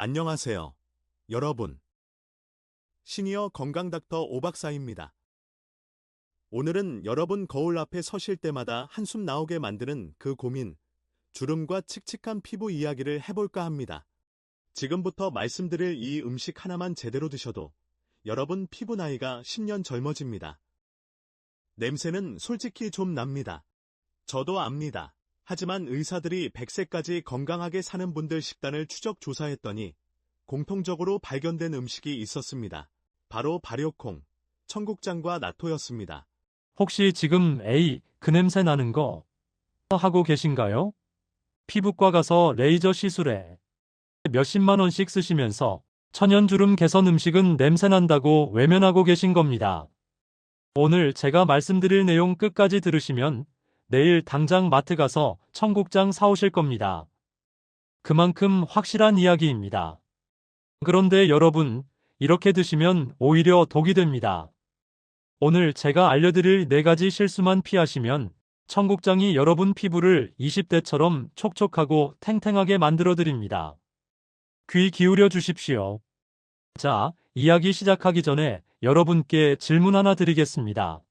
안녕하세요, 여러분. 시니어 건강 닥터 오박사입니다. 오늘은 여러분 거울 앞에 서실 때마다 한숨 나오게 만드는 그 고민, 주름과 칙칙한 피부 이야기를 해볼까 합니다. 지금부터 말씀드릴 이 음식 하나만 제대로 드셔도 여러분 피부 나이가 10년 젊어집니다. 냄새는 솔직히 좀 납니다. 저도 압니다. 하지만 의사들이 100세까지 건강하게 사는 분들 식단을 추적 조사했더니 공통적으로 발견된 음식이 있었습니다. 바로 발효콩, 청국장과 나토였습니다. 혹시 지금 그 냄새 나는 거 하고 계신가요? 피부과 가서 레이저 시술에 몇십만 원씩 쓰시면서 천연주름 개선 음식은 냄새 난다고 외면하고 계신 겁니다. 오늘 제가 말씀드릴 내용 끝까지 들으시면 내일 당장 마트 가서 청국장 사오실 겁니다. 그만큼 확실한 이야기입니다. 그런데 여러분, 이렇게 드시면 오히려 독이 됩니다. 오늘 제가 알려드릴 4가지 실수만 피하시면 청국장이 여러분 피부를 20대처럼 촉촉하고 탱탱하게 만들어드립니다. 귀 기울여 주십시오. 자, 이야기 시작하기 전에 여러분께 질문 하나 드리겠습니다.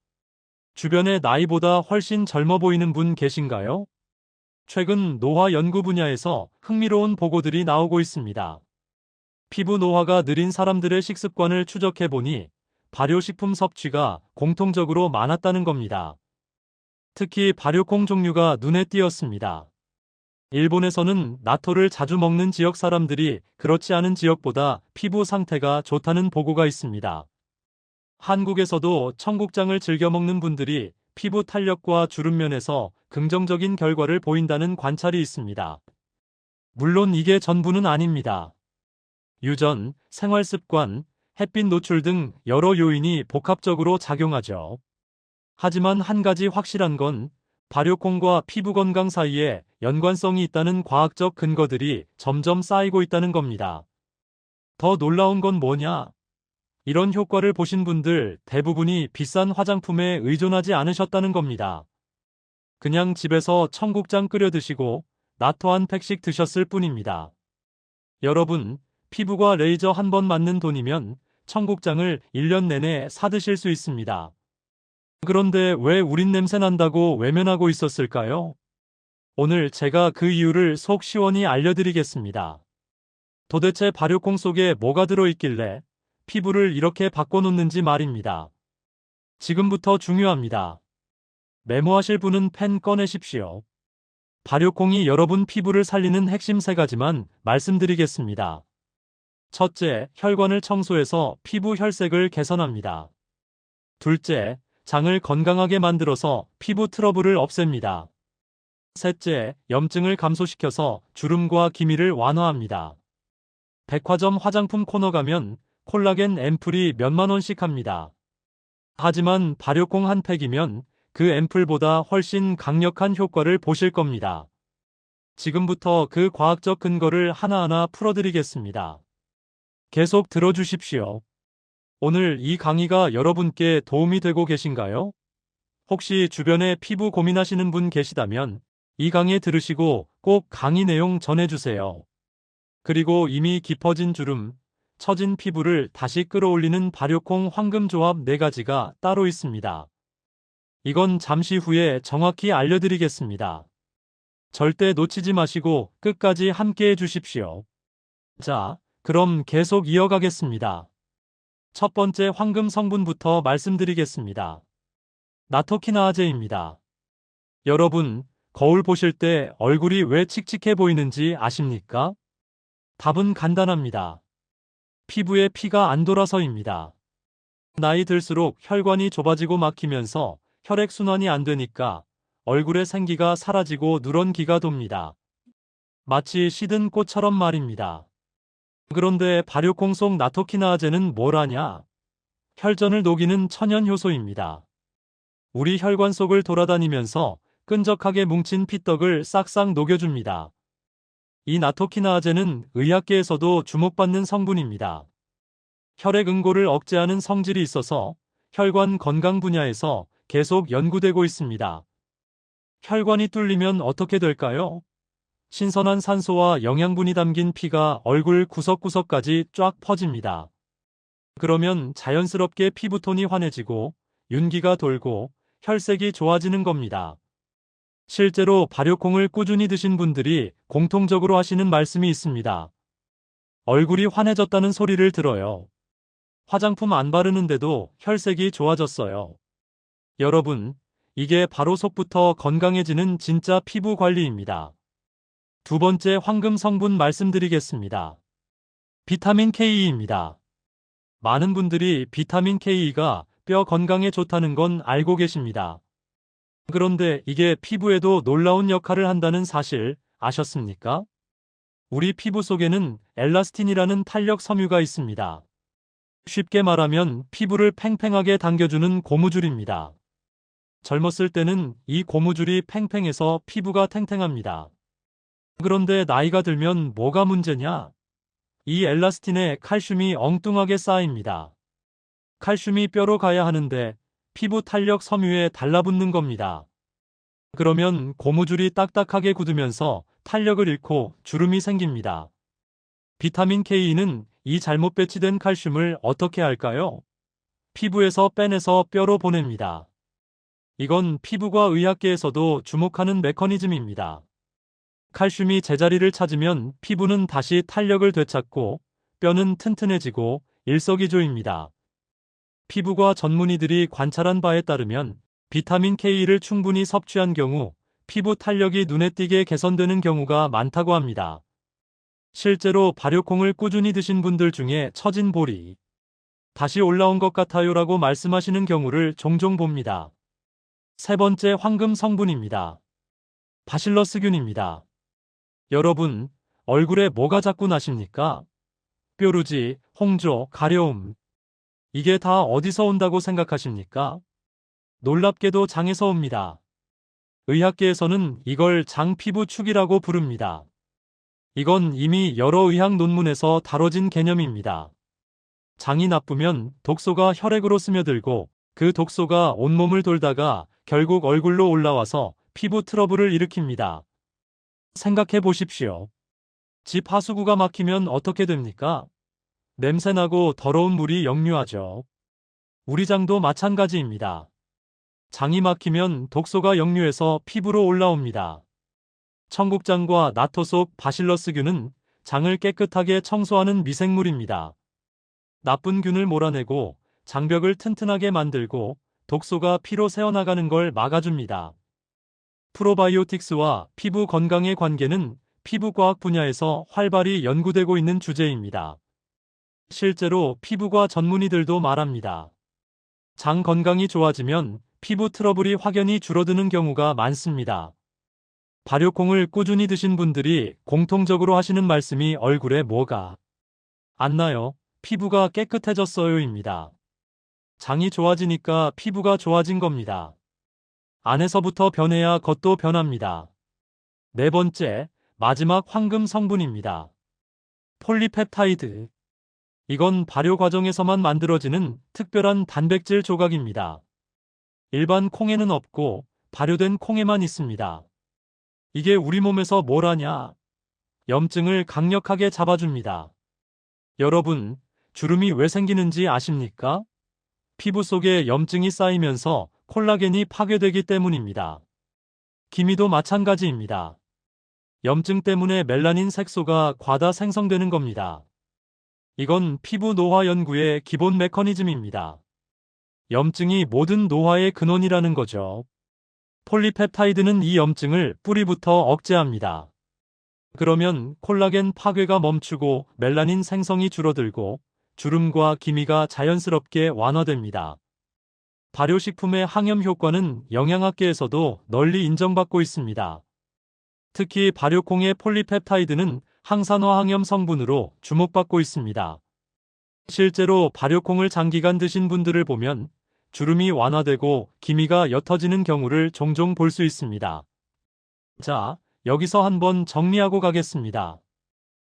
주변에 나이보다 훨씬 젊어 보이는 분 계신가요? 최근 노화 연구 분야에서 흥미로운 보고들이 나오고 있습니다. 피부 노화가 느린 사람들의 식습관을 추적해보니 발효식품 섭취가 공통적으로 많았다는 겁니다. 특히 발효콩 종류가 눈에 띄었습니다. 일본에서는 나토를 자주 먹는 지역 사람들이 그렇지 않은 지역보다 피부 상태가 좋다는 보고가 있습니다. 한국에서도 청국장을 즐겨 먹는 분들이 피부 탄력과 주름면에서 긍정적인 결과를 보인다는 관찰이 있습니다. 물론 이게 전부는 아닙니다. 유전, 생활습관, 햇빛 노출 등 여러 요인이 복합적으로 작용하죠. 하지만 한 가지 확실한 건 발효콩과 피부 건강 사이에 연관성이 있다는 과학적 근거들이 점점 쌓이고 있다는 겁니다. 더 놀라운 건 뭐냐? 이런 효과를 보신 분들 대부분이 비싼 화장품에 의존하지 않으셨다는 겁니다. 그냥 집에서 청국장 끓여 드시고 나토 한 팩씩 드셨을 뿐입니다. 여러분, 피부과 레이저 한 번 맞는 돈이면 청국장을 1년 내내 사드실 수 있습니다. 그런데 왜 우린 냄새 난다고 외면하고 있었을까요? 오늘 제가 그 이유를 속 시원히 알려드리겠습니다. 도대체 발효콩 속에 뭐가 들어있길래 피부를 이렇게 바꿔놓는지 말입니다. 지금부터 중요합니다. 메모하실 분은 펜 꺼내십시오. 발효콩이 여러분 피부를 살리는 핵심 3가지만 말씀드리겠습니다. 첫째, 혈관을 청소해서 피부 혈색을 개선합니다. 둘째, 장을 건강하게 만들어서 피부 트러블을 없앱니다. 셋째, 염증을 감소시켜서 주름과 기미를 완화합니다. 백화점 화장품 코너 가면 콜라겐 앰플이 몇만 원씩 합니다. 하지만 발효콩 한 팩이면 그 앰플보다 훨씬 강력한 효과를 보실 겁니다. 지금부터 그 과학적 근거를 하나하나 풀어드리겠습니다. 계속 들어주십시오. 오늘 이 강의가 여러분께 도움이 되고 계신가요? 혹시 주변에 피부 고민하시는 분 계시다면 이 강의 들으시고 꼭 강의 내용 전해주세요. 그리고 이미 깊어진 주름, 처진 피부를 다시 끌어올리는 발효콩 황금조합 4가지가 따로 있습니다. 이건 잠시 후에 정확히 알려드리겠습니다. 절대 놓치지 마시고 끝까지 함께 해주십시오. 자, 그럼 계속 이어가겠습니다. 첫 번째 황금 성분부터 말씀드리겠습니다. 나토키나아제입니다. 여러분, 거울 보실 때 얼굴이 왜 칙칙해 보이는지 아십니까? 답은 간단합니다. 피부에 피가 안 돌아서입니다. 나이 들수록 혈관이 좁아지고 막히면서 혈액순환이 안 되니까 얼굴에 생기가 사라지고 누런기가 돕니다. 마치 시든 꽃처럼 말입니다. 그런데 발효콩 속 나토키나아제는 뭘 하냐? 혈전을 녹이는 천연 효소입니다. 우리 혈관 속을 돌아다니면서 끈적하게 뭉친 피떡을 싹싹 녹여줍니다. 이 나토키나아제는 의학계에서도 주목받는 성분입니다. 혈액 응고를 억제하는 성질이 있어서 혈관 건강 분야에서 계속 연구되고 있습니다. 혈관이 뚫리면 어떻게 될까요? 신선한 산소와 영양분이 담긴 피가 얼굴 구석구석까지 쫙 퍼집니다. 그러면 자연스럽게 피부톤이 환해지고 윤기가 돌고 혈색이 좋아지는 겁니다. 실제로 발효콩을 꾸준히 드신 분들이 공통적으로 하시는 말씀이 있습니다. 얼굴이 환해졌다는 소리를 들어요. 화장품 안 바르는데도 혈색이 좋아졌어요. 여러분, 이게 바로 속부터 건강해지는 진짜 피부 관리입니다. 두 번째 황금 성분 말씀드리겠습니다. 비타민 K입니다. 많은 분들이 비타민 K가 뼈 건강에 좋다는 건 알고 계십니다. 그런데 이게 피부에도 놀라운 역할을 한다는 사실 아셨습니까? 우리 피부 속에는 엘라스틴이라는 탄력 섬유가 있습니다. 쉽게 말하면 피부를 팽팽하게 당겨주는 고무줄입니다. 젊었을 때는 이 고무줄이 팽팽해서 피부가 탱탱합니다. 그런데 나이가 들면 뭐가 문제냐? 이 엘라스틴에 칼슘이 엉뚱하게 쌓입니다. 칼슘이 뼈로 가야 하는데 피부 탄력 섬유에 달라붙는 겁니다. 그러면 고무줄이 딱딱하게 굳으면서 탄력을 잃고 주름이 생깁니다. 비타민 K는 이 잘못 배치된 칼슘을 어떻게 할까요? 피부에서 빼내서 뼈로 보냅니다. 이건 피부과 의학계에서도 주목하는 메커니즘입니다. 칼슘이 제자리를 찾으면 피부는 다시 탄력을 되찾고 뼈는 튼튼해지고 일석이조입니다. 피부과 전문의들이 관찰한 바에 따르면 비타민 K를 충분히 섭취한 경우 피부 탄력이 눈에 띄게 개선되는 경우가 많다고 합니다. 실제로 발효콩을 꾸준히 드신 분들 중에 처진 볼이 다시 올라온 것 같아요라고 말씀하시는 경우를 종종 봅니다. 세 번째 황금 성분입니다. 바실러스균입니다. 여러분, 얼굴에 뭐가 자꾸 나십니까? 뾰루지, 홍조, 가려움. 이게 다 어디서 온다고 생각하십니까? 놀랍게도 장에서 옵니다. 의학계에서는 이걸 장피부축이라고 부릅니다. 이건 이미 여러 의학 논문에서 다뤄진 개념입니다. 장이 나쁘면 독소가 혈액으로 스며들고 그 독소가 온몸을 돌다가 결국 얼굴로 올라와서 피부 트러블을 일으킵니다. 생각해 보십시오. 집 하수구가 막히면 어떻게 됩니까? 냄새나고 더러운 물이 역류하죠. 우리 장도 마찬가지입니다. 장이 막히면 독소가 역류해서 피부로 올라옵니다. 청국장과 나토 속 바실러스균은 장을 깨끗하게 청소하는 미생물입니다. 나쁜 균을 몰아내고 장벽을 튼튼하게 만들고 독소가 피로 새어나가는 걸 막아줍니다. 프로바이오틱스와 피부 건강의 관계는 피부과학 분야에서 활발히 연구되고 있는 주제입니다. 실제로 피부과 전문의들도 말합니다. 장 건강이 좋아지면 피부 트러블이 확연히 줄어드는 경우가 많습니다. 발효콩을 꾸준히 드신 분들이 공통적으로 하시는 말씀이 얼굴에 뭐가 안 나요? 피부가 깨끗해졌어요입니다. 장이 좋아지니까 피부가 좋아진 겁니다. 안에서부터 변해야 겉도 변합니다. 네 번째, 마지막 황금 성분입니다. 폴리펩타이드. 이건 발효 과정에서만 만들어지는 특별한 단백질 조각입니다. 일반 콩에는 없고 발효된 콩에만 있습니다. 이게 우리 몸에서 뭘 하냐? 염증을 강력하게 잡아줍니다. 여러분, 주름이 왜 생기는지 아십니까? 피부 속에 염증이 쌓이면서 콜라겐이 파괴되기 때문입니다. 기미도 마찬가지입니다. 염증 때문에 멜라닌 색소가 과다 생성되는 겁니다. 이건 피부 노화 연구의 기본 메커니즘입니다. 염증이 모든 노화의 근원이라는 거죠. 폴리펩타이드는 이 염증을 뿌리부터 억제합니다. 그러면 콜라겐 파괴가 멈추고 멜라닌 생성이 줄어들고 주름과 기미가 자연스럽게 완화됩니다. 발효식품의 항염 효과는 영양학계에서도 널리 인정받고 있습니다. 특히 발효콩의 폴리펩타이드는 항산화 항염 성분으로 주목받고 있습니다. 실제로 발효콩을 장기간 드신 분들을 보면 주름이 완화되고 기미가 옅어지는 경우를 종종 볼 수 있습니다. 자, 여기서 한번 정리하고 가겠습니다.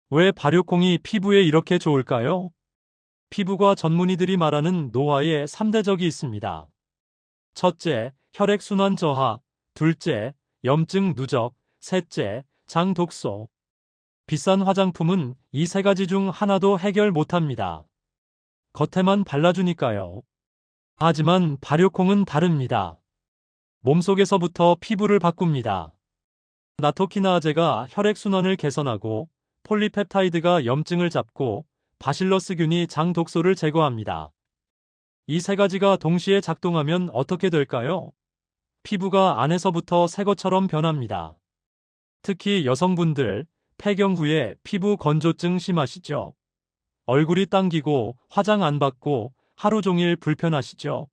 왜 발효콩이 피부에 이렇게 좋을까요? 피부과 전문의들이 말하는 노화의 3대적이 있습니다. 첫째, 혈액순환 저하. 둘째, 염증 누적. 셋째, 장독소. 비싼 화장품은 이 세 가지 중 하나도 해결 못합니다. 겉에만 발라주니까요. 하지만 발효콩은 다릅니다. 몸속에서부터 피부를 바꿉니다. 나토키나아제가 혈액순환을 개선하고 폴리펩타이드가 염증을 잡고 바실러스균이 장독소를 제거합니다. 이 세 가지가 동시에 작동하면 어떻게 될까요? 피부가 안에서부터 새 것처럼 변합니다. 특히 여성분들, 폐경 후에 피부 건조증 심하시죠? 얼굴이 당기고 화장 안 받고 하루 종일 불편하시죠?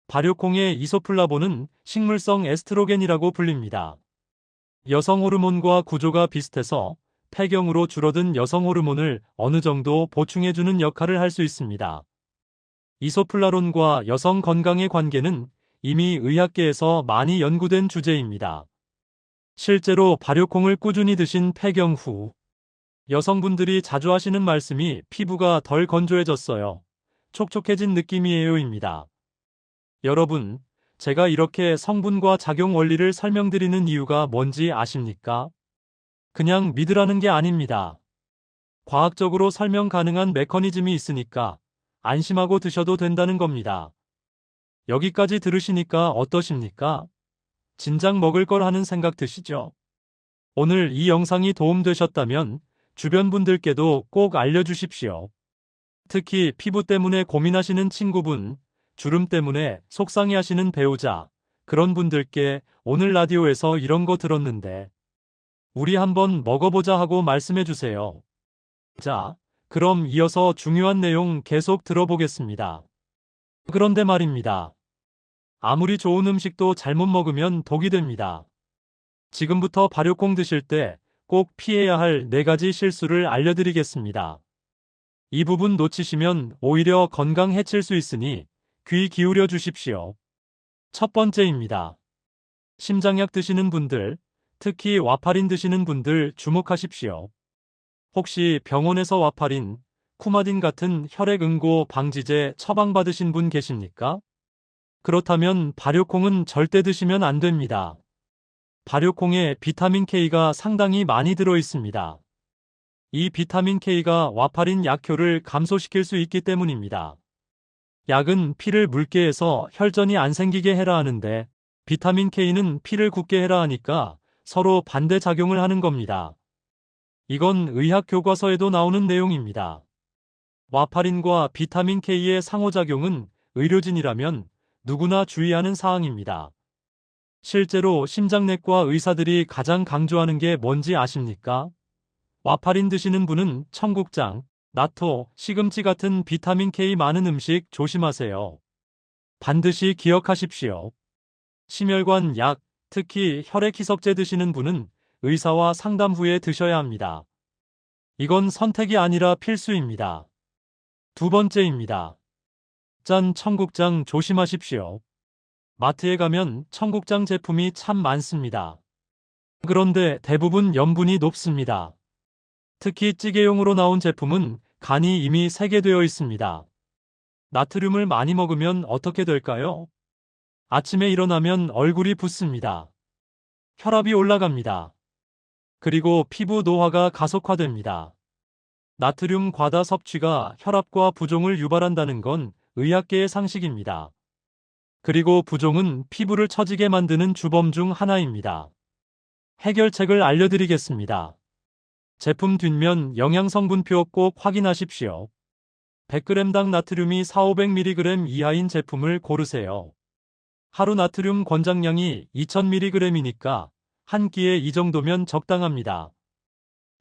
발효콩의 이소플라본은 식물성 에스트로겐이라고 불립니다. 여성 호르몬과 구조가 비슷해서 폐경으로 줄어든 여성 호르몬을 어느 정도 보충해주는 역할을 할 수 있습니다. 이소플라론과 여성 건강의 관계는 이미 의학계에서 많이 연구된 주제입니다. 실제로 발효콩을 꾸준히 드신 폐경 후 여성분들이 자주 하시는 말씀이 피부가 덜 건조해졌어요. 촉촉해진 느낌이에요입니다. 여러분, 제가 이렇게 성분과 작용 원리를 설명드리는 이유가 뭔지 아십니까? 그냥 믿으라는 게 아닙니다. 과학적으로 설명 가능한 메커니즘이 있으니까 안심하고 드셔도 된다는 겁니다. 여기까지 들으시니까 어떠십니까? 진작 먹을 걸 하는 생각 드시죠? 오늘 이 영상이 도움되셨다면 주변 분들께도 꼭 알려주십시오. 특히 피부 때문에 고민하시는 친구분, 주름 때문에 속상해하시는 배우자, 그런 분들께 오늘 라디오에서 이런 거 들었는데 우리 한번 먹어보자 하고 말씀해주세요. 자, 그럼 이어서 중요한 내용 계속 들어보겠습니다. 그런데 말입니다. 아무리 좋은 음식도 잘못 먹으면 독이 됩니다. 지금부터 발효콩 드실 때 꼭 피해야 할 4가지 실수를 알려드리겠습니다. 이 부분 놓치시면 오히려 건강 해칠 수 있으니 귀 기울여 주십시오. 첫 번째입니다. 심장약 드시는 분들, 특히 와파린 드시는 분들 주목하십시오. 혹시 병원에서 와파린, 쿠마딘 같은 혈액응고 방지제 처방받으신 분 계십니까? 그렇다면 발효콩은 절대 드시면 안 됩니다. 발효콩에 비타민 K가 상당히 많이 들어 있습니다. 이 비타민 K가 와파린 약효를 감소시킬 수 있기 때문입니다. 약은 피를 묽게 해서 혈전이 안 생기게 해라 하는데 비타민 K는 피를 굳게 해라 하니까 서로 반대 작용을 하는 겁니다. 이건 의학 교과서에도 나오는 내용입니다. 와파린과 비타민 K의 상호작용은 의료진이라면 누구나 주의하는 사항입니다. 실제로 심장내과 의사들이 가장 강조하는 게 뭔지 아십니까? 와파린 드시는 분은 청국장, 나토, 시금치 같은 비타민 K 많은 음식 조심하세요. 반드시 기억하십시오. 심혈관 약, 특히 혈액희석제 드시는 분은 의사와 상담 후에 드셔야 합니다. 이건 선택이 아니라 필수입니다. 두 번째입니다. 짠 청국장 조심하십시오. 마트에 가면 청국장 제품이 참 많습니다. 그런데 대부분 염분이 높습니다. 특히 찌개용으로 나온 제품은 간이 이미 세개되어 있습니다. 나트륨을 많이 먹으면 어떻게 될까요? 아침에 일어나면 얼굴이 붓습니다. 혈압이 올라갑니다. 그리고 피부 노화가 가속화됩니다. 나트륨 과다 섭취가 혈압과 부종을 유발한다는 건 의학계의 상식입니다. 그리고 부종은 피부를 처지게 만드는 주범 중 하나입니다. 해결책을 알려드리겠습니다. 제품 뒷면 영양성분표 꼭 확인하십시오. 100g당 나트륨이 400-500mg 이하인 제품을 고르세요. 하루 나트륨 권장량이 2000mg이니까 한 끼에 이 정도면 적당합니다.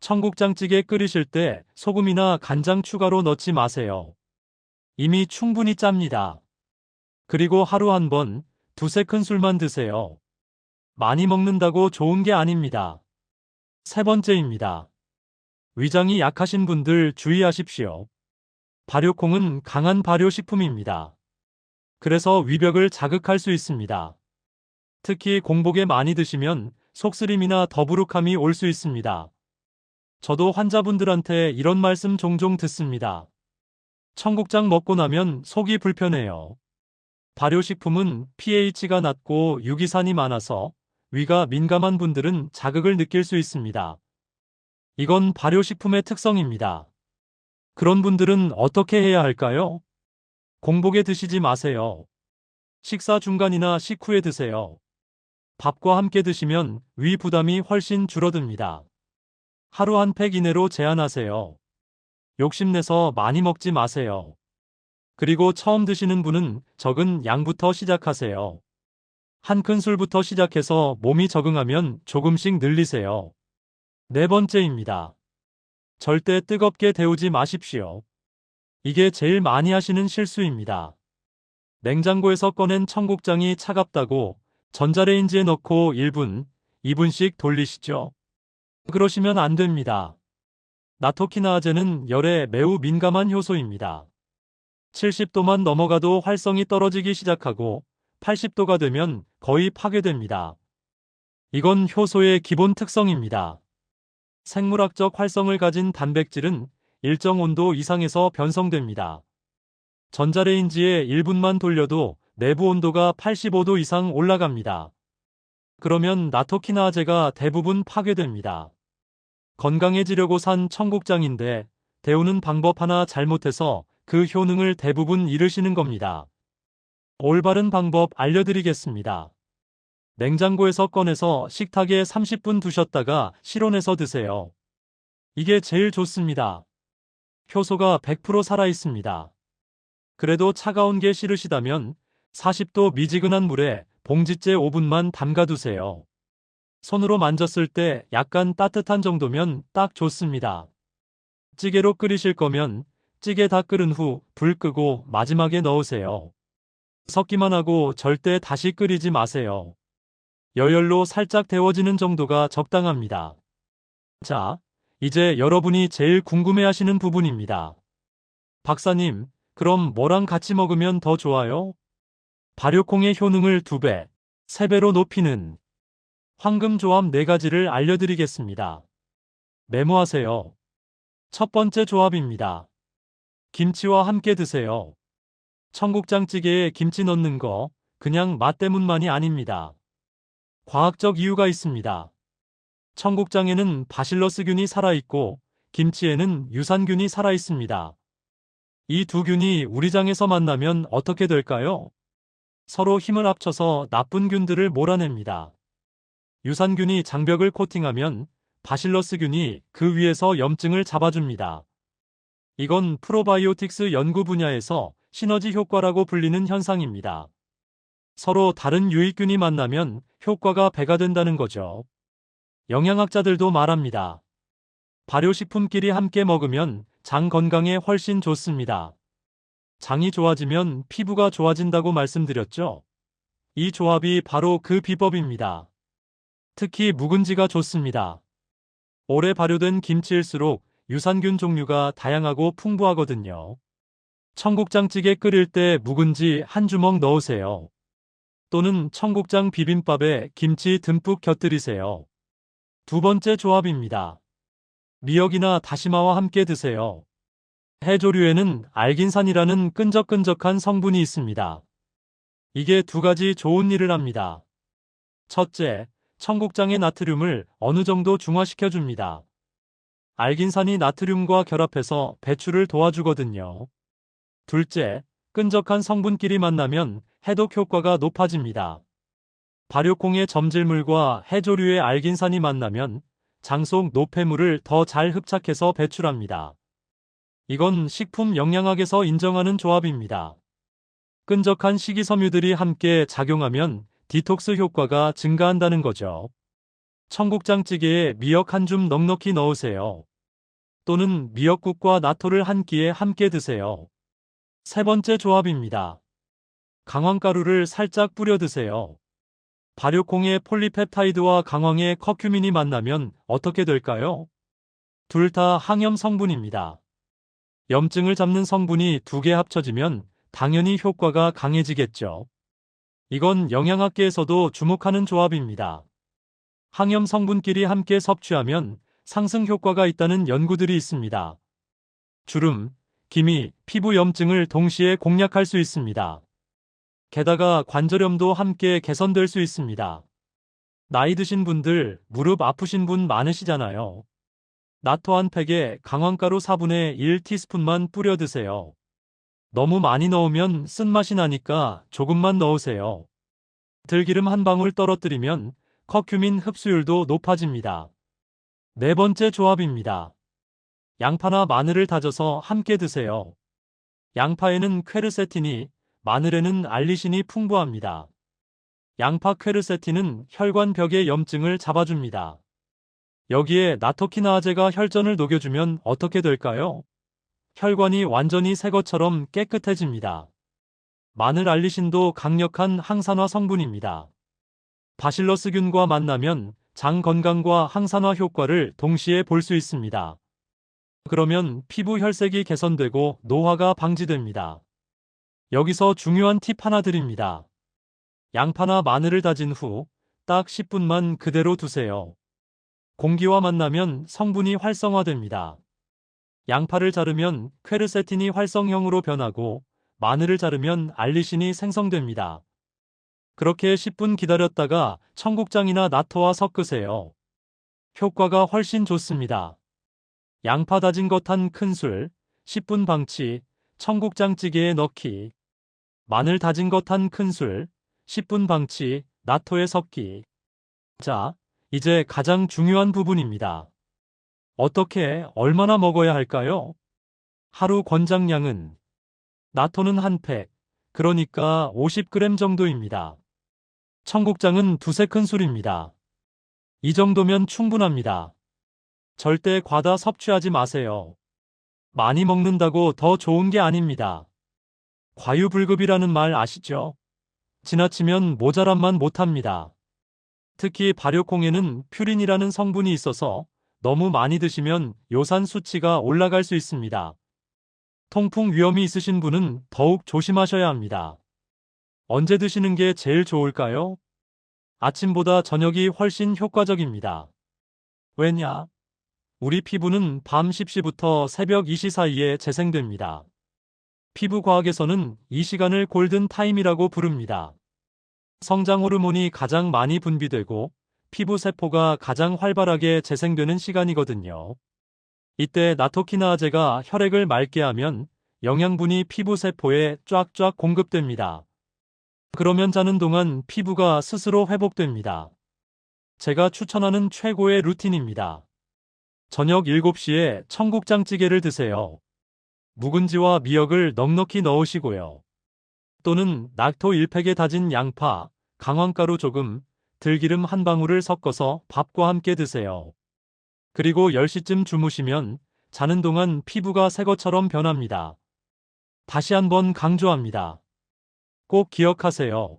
청국장찌개 끓이실 때 소금이나 간장 추가로 넣지 마세요. 이미 충분히 짭니다. 그리고 하루 한 번, 두세 큰술만 드세요. 많이 먹는다고 좋은 게 아닙니다. 세 번째입니다. 위장이 약하신 분들 주의하십시오. 발효콩은 강한 발효식품입니다. 그래서 위벽을 자극할 수 있습니다. 특히 공복에 많이 드시면 속쓰림이나 더부룩함이 올 수 있습니다. 저도 환자분들한테 이런 말씀 종종 듣습니다. 청국장 먹고 나면 속이 불편해요. 발효식품은 pH가 낮고 유기산이 많아서 위가 민감한 분들은 자극을 느낄 수 있습니다. 이건 발효식품의 특성입니다. 그런 분들은 어떻게 해야 할까요? 공복에 드시지 마세요. 식사 중간이나 식후에 드세요. 밥과 함께 드시면 위 부담이 훨씬 줄어듭니다. 하루 한 팩 이내로 제한하세요. 욕심내서 많이 먹지 마세요. 그리고 처음 드시는 분은 적은 양부터 시작하세요. 한 큰술부터 시작해서 몸이 적응하면 조금씩 늘리세요. 네 번째입니다. 절대 뜨겁게 데우지 마십시오. 이게 제일 많이 하시는 실수입니다. 냉장고에서 꺼낸 청국장이 차갑다고 전자레인지에 넣고 1분, 2분씩 돌리시죠. 그러시면 안 됩니다. 나토키나아제는 열에 매우 민감한 효소입니다. 70도만 넘어가도 활성이 떨어지기 시작하고 80도가 되면 거의 파괴됩니다. 이건 효소의 기본 특성입니다. 생물학적 활성을 가진 단백질은 일정 온도 이상에서 변성됩니다. 전자레인지에 1분만 돌려도 내부 온도가 85도 이상 올라갑니다. 그러면 나토키나아제가 대부분 파괴됩니다. 건강해지려고 산 청국장인데 데우는 방법 하나 잘못해서 그 효능을 대부분 잃으시는 겁니다. 올바른 방법 알려드리겠습니다. 냉장고에서 꺼내서 식탁에 30분 두셨다가 실온에서 드세요. 이게 제일 좋습니다. 효소가 100% 살아있습니다. 그래도 차가운 게 싫으시다면 40도 미지근한 물에 봉지째 5분만 담가두세요. 손으로 만졌을 때 약간 따뜻한 정도면 딱 좋습니다. 찌개로 끓이실 거면 찌개 다 끓은 후 불 끄고 마지막에 넣으세요. 섞기만 하고 절대 다시 끓이지 마세요. 여열로 살짝 데워지는 정도가 적당합니다. 자, 이제 여러분이 제일 궁금해하시는 부분입니다. 박사님, 그럼 뭐랑 같이 먹으면 더 좋아요? 발효콩의 효능을 2배, 3배로 높이는 황금 조합 4가지를 알려드리겠습니다. 메모하세요. 첫 번째 조합입니다. 김치와 함께 드세요. 청국장찌개에 김치 넣는 거 그냥 맛 때문만이 아닙니다. 과학적 이유가 있습니다. 청국장에는 바실러스균이 살아있고 김치에는 유산균이 살아있습니다. 이 두 균이 우리 장에서 만나면 어떻게 될까요? 서로 힘을 합쳐서 나쁜 균들을 몰아냅니다. 유산균이 장벽을 코팅하면 바실러스균이 그 위에서 염증을 잡아줍니다. 이건 프로바이오틱스 연구 분야에서 시너지 효과라고 불리는 현상입니다. 서로 다른 유익균이 만나면 효과가 배가 된다는 거죠. 영양학자들도 말합니다. 발효식품끼리 함께 먹으면 장 건강에 훨씬 좋습니다. 장이 좋아지면 피부가 좋아진다고 말씀드렸죠? 이 조합이 바로 그 비법입니다. 특히 묵은지가 좋습니다. 오래 발효된 김치일수록 유산균 종류가 다양하고 풍부하거든요. 청국장찌개 끓일 때 묵은지 한 주먹 넣으세요. 또는 청국장 비빔밥에 김치 듬뿍 곁들이세요. 두 번째 조합입니다. 미역이나 다시마와 함께 드세요. 해조류에는 알긴산이라는 끈적끈적한 성분이 있습니다. 이게 2가지 좋은 일을 합니다. 첫째, 청국장의 나트륨을 어느 정도 중화시켜줍니다. 알긴산이 나트륨과 결합해서 배출을 도와주거든요. 둘째, 끈적한 성분끼리 만나면 해독 효과가 높아집니다. 발효콩의 점질물과 해조류의 알긴산이 만나면 장 속 노폐물을 더 잘 흡착해서 배출합니다. 이건 식품 영양학에서 인정하는 조합입니다. 끈적한 식이섬유들이 함께 작용하면 디톡스 효과가 증가한다는 거죠. 청국장찌개에 미역 한 줌 넉넉히 넣으세요. 또는 미역국과 나토를 한 끼에 함께 드세요. 세 번째 조합입니다. 강황가루를 살짝 뿌려 드세요. 발효콩의 폴리펩타이드와 강황의 커큐민이 만나면 어떻게 될까요? 둘 다 항염 성분입니다. 염증을 잡는 성분이 2개 합쳐지면 당연히 효과가 강해지겠죠. 이건 영양학계에서도 주목하는 조합입니다. 항염 성분끼리 함께 섭취하면 상승 효과가 있다는 연구들이 있습니다. 주름, 기미, 피부 염증을 동시에 공략할 수 있습니다. 게다가 관절염도 함께 개선될 수 있습니다. 나이 드신 분들, 무릎 아프신 분 많으시잖아요. 나토 한 팩에 강황가루 4분의 1티스푼만 뿌려 드세요. 너무 많이 넣으면 쓴맛이 나니까 조금만 넣으세요. 들기름 한 방울 떨어뜨리면 커큐민 흡수율도 높아집니다. 네 번째 조합입니다. 양파나 마늘을 다져서 함께 드세요. 양파에는 퀘르세틴이, 마늘에는 알리신이 풍부합니다. 양파 퀘르세틴은 혈관벽의 염증을 잡아줍니다. 여기에 나토키나아제가 혈전을 녹여주면 어떻게 될까요? 혈관이 완전히 새 것처럼 깨끗해집니다. 마늘 알리신도 강력한 항산화 성분입니다. 바실러스균과 만나면 장 건강과 항산화 효과를 동시에 볼 수 있습니다. 그러면 피부 혈색이 개선되고 노화가 방지됩니다. 여기서 중요한 팁 하나 드립니다. 양파나 마늘을 다진 후 딱 10분만 그대로 두세요. 공기와 만나면 성분이 활성화됩니다. 양파를 자르면 퀘르세틴이 활성형으로 변하고 마늘을 자르면 알리신이 생성됩니다. 그렇게 10분 기다렸다가 청국장이나 나토와 섞으세요. 효과가 훨씬 좋습니다. 양파 다진 것 한 큰술, 10분 방치, 청국장찌개에 넣기. 마늘 다진 것 한 큰술, 10분 방치, 나토에 섞기. 자, 이제 가장 중요한 부분입니다. 어떻게, 얼마나 먹어야 할까요? 하루 권장량은 나토는 한 팩, 그러니까 50g 정도입니다. 청국장은 두세 큰술입니다. 이 정도면 충분합니다. 절대 과다 섭취하지 마세요. 많이 먹는다고 더 좋은 게 아닙니다. 과유불급이라는 말 아시죠? 지나치면 모자란만 못합니다. 특히 발효콩에는 퓨린이라는 성분이 있어서 너무 많이 드시면 요산 수치가 올라갈 수 있습니다. 통풍 위험이 있으신 분은 더욱 조심하셔야 합니다. 언제 드시는 게 제일 좋을까요? 아침보다 저녁이 훨씬 효과적입니다. 왜냐? 우리 피부는 밤 10시부터 새벽 2시 사이에 재생됩니다. 피부과학에서는 이 시간을 골든 타임이라고 부릅니다. 성장 호르몬이 가장 많이 분비되고 피부 세포가 가장 활발하게 재생되는 시간이거든요. 이때 나토키나아제가 혈액을 맑게 하면 영양분이 피부 세포에 쫙쫙 공급됩니다. 그러면 자는 동안 피부가 스스로 회복됩니다. 제가 추천하는 최고의 루틴입니다. 저녁 7시에 청국장찌개를 드세요. 묵은지와 미역을 넉넉히 넣으시고요. 또는 낙토 1팩에 다진 양파, 강황가루 조금, 들기름 한 방울을 섞어서 밥과 함께 드세요. 그리고 10시쯤 주무시면 자는 동안 피부가 새 것처럼 변합니다. 다시 한번 강조합니다. 꼭 기억하세요.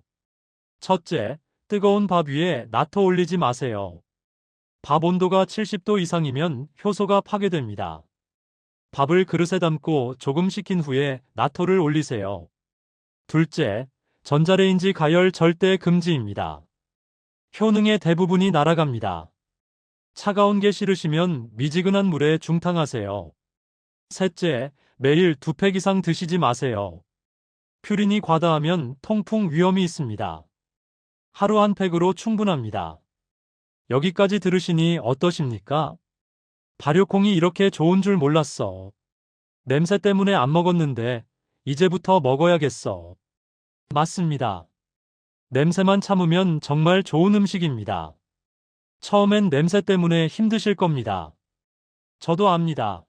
첫째, 뜨거운 밥 위에 나토 올리지 마세요. 밥 온도가 70도 이상이면 효소가 파괴됩니다. 밥을 그릇에 담고 조금 식힌 후에 나토를 올리세요. 둘째, 전자레인지 가열 절대 금지입니다. 효능의 대부분이 날아갑니다. 차가운 게 싫으시면 미지근한 물에 중탕하세요. 셋째, 매일 2팩 이상 드시지 마세요. 퓨린이 과다하면 통풍 위험이 있습니다. 하루 한 팩으로 충분합니다. 여기까지 들으시니 어떠십니까? 발효콩이 이렇게 좋은 줄 몰랐어. 냄새 때문에 안 먹었는데 이제부터 먹어야겠어. 맞습니다. 냄새만 참으면 정말 좋은 음식입니다. 처음엔 냄새 때문에 힘드실 겁니다. 저도 압니다.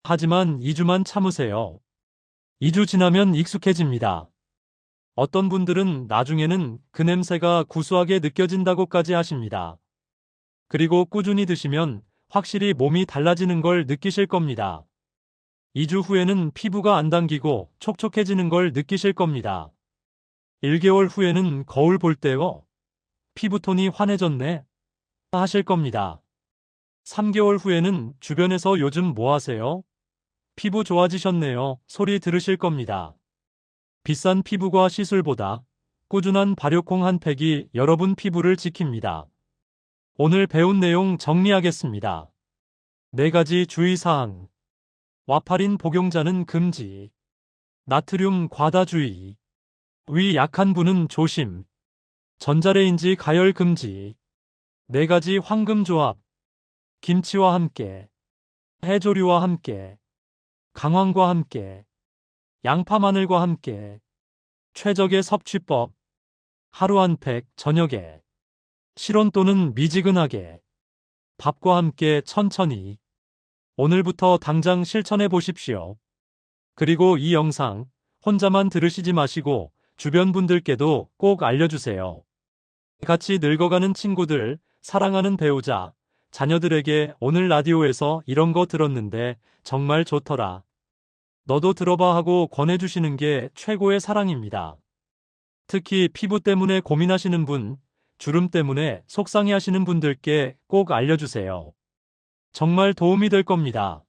하지만 2주만 참으세요. 2주 지나면 익숙해집니다. 어떤 분들은 나중에는 그 냄새가 구수하게 느껴진다고까지 하십니다. 그리고 꾸준히 드시면 확실히 몸이 달라지는 걸 느끼실 겁니다. 2주 후에는 피부가 안 당기고 촉촉해지는 걸 느끼실 겁니다. 1개월 후에는 거울 볼 때요. 피부톤이 환해졌네. 하실 겁니다. 3개월 후에는 주변에서 요즘 뭐 하세요? 피부 좋아지셨네요. 소리 들으실 겁니다. 비싼 피부과 시술보다 꾸준한 발효콩 한 팩이 여러분 피부를 지킵니다. 오늘 배운 내용 정리하겠습니다. 4가지 주의사항. 와파린 복용자는 금지. 나트륨 과다주의. 위 약한 분은 조심. 전자레인지 가열 금지. 4가지 황금 조합. 김치와 함께, 해조류와 함께, 강황과 함께, 양파 마늘과 함께. 최적의 섭취법. 하루 한 팩 저녁에. 실온 또는 미지근하게. 밥과 함께 천천히. 오늘부터 당장 실천해 보십시오. 그리고 이 영상 혼자만 들으시지 마시고 주변 분들께도 꼭 알려주세요. 같이 늙어가는 친구들, 사랑하는 배우자, 자녀들에게 오늘 라디오에서 이런 거 들었는데 정말 좋더라. 너도 들어봐 하고 권해주시는 게 최고의 사랑입니다. 특히 피부 때문에 고민하시는 분, 주름 때문에 속상해하시는 분들께 꼭 알려주세요. 정말 도움이 될 겁니다.